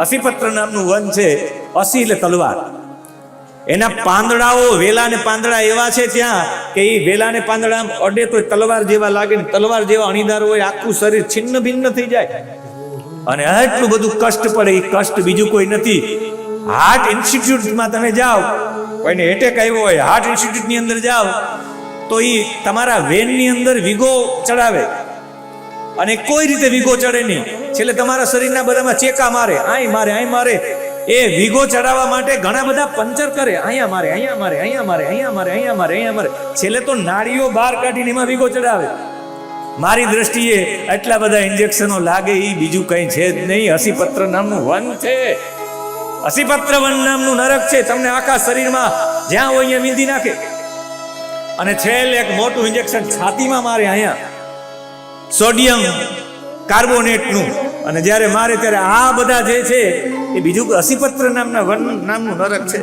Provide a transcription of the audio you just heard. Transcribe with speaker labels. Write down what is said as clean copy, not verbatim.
Speaker 1: અસીપત્ર નામનું વન છે. અસી એટલે તલવાર. એના પાંદડાઓ, વેલા ને પાંદડા એવા છે ત્યાં કે એ વેલા ને પાંદડા અડે તો તલવાર જેવા લાગે ને તલવાર જેવા અણીદાર હોય, આખું શરીર છિન્ન ભિન્ન થઈ જાય. અને આટલું બધું કષ્ટ પડે. એ કષ્ટ બીજું કોઈ નથી. હાર્ટ ઇન્સ્ટિટ્યૂટમાં તમે જાઓ, કોઈને એટેક આવ્યો હોય, હાર્ટ ઇન્સ્ટિટ્યૂટની અંદર જાઓ તો એ તમારા વેનની અંદર વીગો ચડાવે અને કોઈ રીતે વીગો ચડે નહીં. છેલ્લે તમારા શરીરના બધામાં ચેકા મારે, અહીં મારે, અહીં મારે. એ વીગો ચડાવવા માટે ઘણા બધા પંચર કરે. અહીંયા મારે, અહીંયા મારે, અહીંયા મારે, અહીંયા મારે, અહીંયા મારે, અહીંયા મારે. છેલ્લે તો નાળીઓ બહાર કાઢીને એમાં વીગો ચડાવે. મારી દ્રષ્ટિએ એટલા બધા ઇન્જેક્શનો લાગે એ બીજું કંઈ છે જ નહીં. અસીપત્ર નામનું વન છે. અસીપત્ર વન નામનું નરક છે. તમને આખા શરીરમાં જ્યાં હોય અહીંયા વીંધી નાખે. અને છેલ્લે એક મોટું ઇન્જેક્શન છાતીમાં મારે, અહીંયા સોડિયમ કાર્બોનેટનું. અને જ્યારે મારે ત્યારે આ બધા જે છે એ બીજું અસીપત્ર નામના વન નામનું નરક છે.